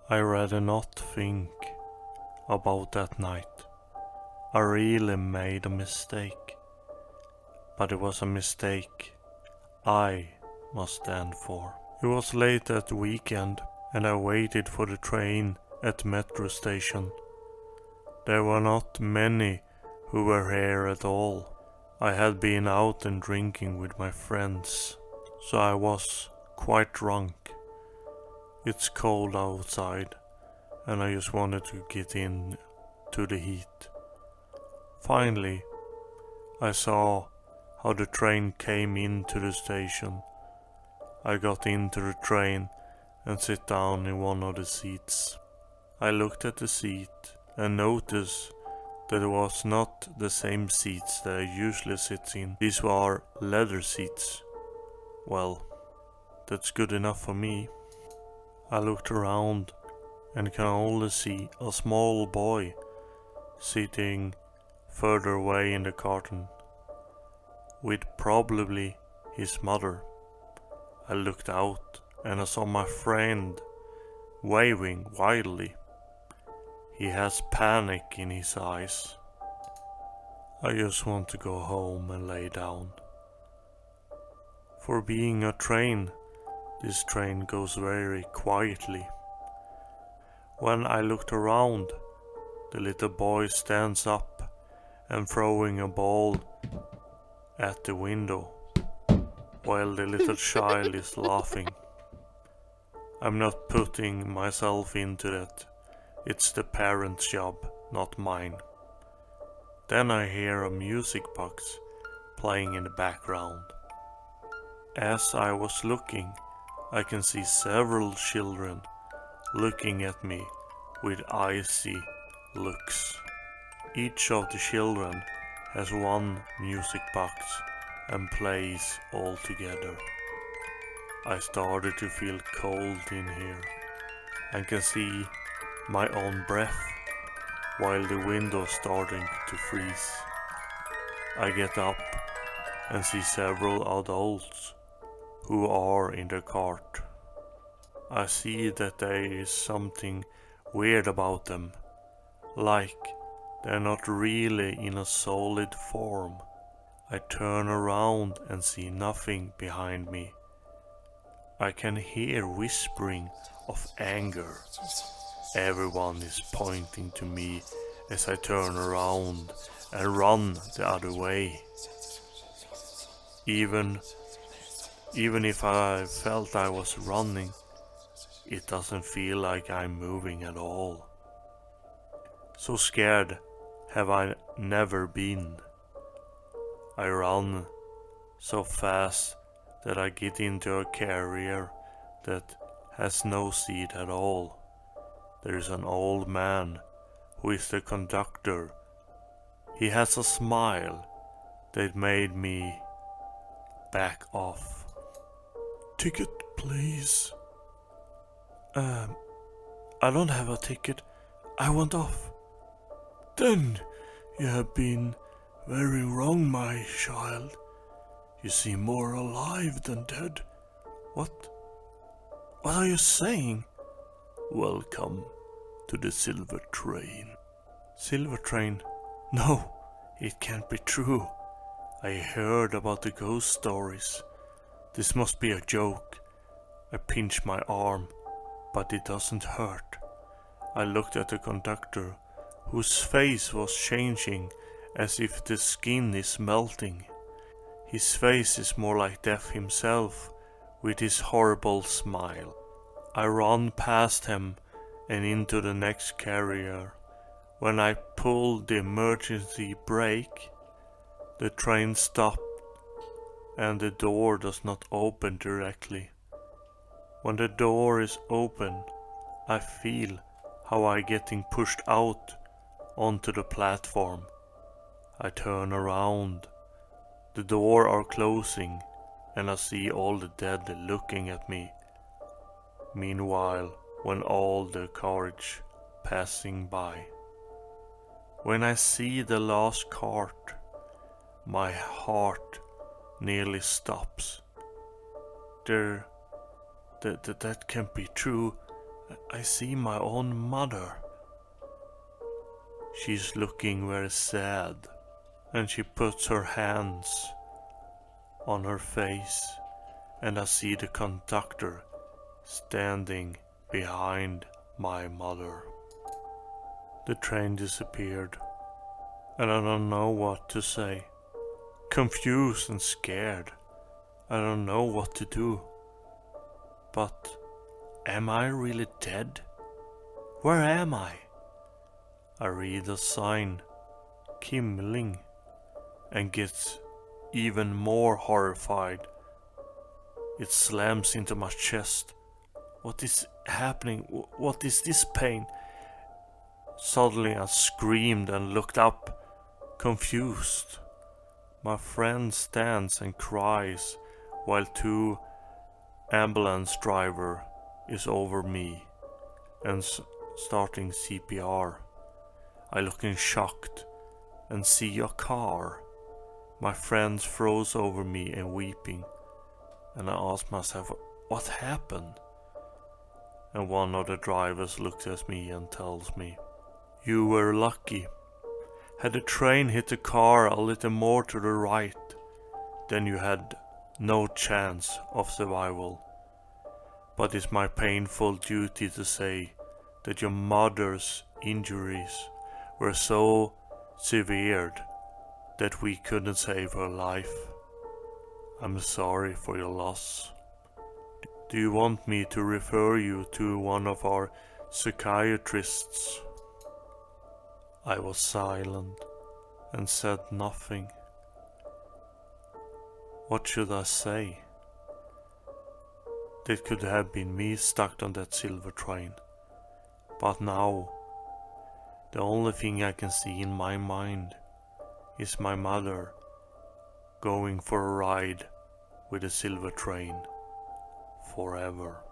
I rather not think about that night. I really made a mistake. But it was a mistake I must stand for. It was late that weekend and I waited for the train at the metro station. There were not many who were here at all. I had been out and drinking with my friends, so I was quite drunk. It's cold outside and I just wanted to get in to the heat. Finally, I saw how the train came into the station. I got into the train and sat down in one of the seats. I looked at the seat and noticed that it was not the same seats that I usually sit in. These were leather seats. Well, that's good enough for me. I looked around and can only see a small boy sitting further away in the carton, with probably his mother. I looked out and I saw my friend waving wildly. He has panic in his eyes. I just want to go home and lay down. For being a train, this train goes very quietly. When I looked around, the little boy stands up and throwing a ball at the window, while the little child is laughing. I'm not putting myself into that. It's the parent's job, not mine. Then I hear a music box playing in the background. As I was looking, I can see several children looking at me with icy looks. Each of the children has one music box and plays all together. I started to feel cold in here and can see my own breath while the window's starting to freeze. I get up and see several adults who are in the cart. I see that there is something weird about them, like they're not really in a solid form. I turn around and see nothing behind me. I can hear whispering of anger. Everyone is pointing to me as I turn around and run the other way. Even if I felt I was running, it doesn't feel like I'm moving at all. So scared have I never been. I run so fast that I get into a carrier that has no seat at all. There is an old man who is the conductor. He has a smile that made me back off. Ticket, please. I don't have a ticket. I want off. Then you have been very wrong, my child. You seem more alive than dead. What are you saying? Welcome to the silver train. Silver train? No, it can't be true. I heard about the ghost stories. This must be a joke. I pinched my arm, but it doesn't hurt. I looked at the conductor, whose face was changing as if the skin is melting. His face is more like death himself, with his horrible smile. I ran past him and into the next carrier. When I pulled the emergency brake, the train stopped and the door does not open directly. When the door is open, I feel how I'm getting pushed out onto the platform. I turn around. The doors are closing and I see all the dead looking at me. Meanwhile, when all the carriage passing by. When I see the last cart, my heart nearly stops. That can't be true. I see my own mother. She's looking very sad, and she puts her hands on her face, and I see the conductor standing behind my mother. The train disappeared, and I don't know what to say. Confused and scared. I don't know what to do. But am I really dead? Where am I? I read a sign, Kimling, and get even more horrified. It slams into my chest. What is happening? What is this pain? Suddenly I screamed and looked up, confused. My friend stands and cries while two ambulance driver is over me and starting CPR. I look in shocked and see a car. My friends froze over me and weeping, and I ask myself, what happened? And one of the drivers looks at me and tells me, you were lucky. Had the train hit the car a little more to the right, then you had no chance of survival. But it's my painful duty to say that your mother's injuries were so severe that we couldn't save her life. I'm sorry for your loss. Do you want me to refer you to one of our psychiatrists? I was silent and said nothing. What should I say? That could have been me stuck on that silver train. But now, the only thing I can see in my mind is my mother going for a ride with a silver train forever.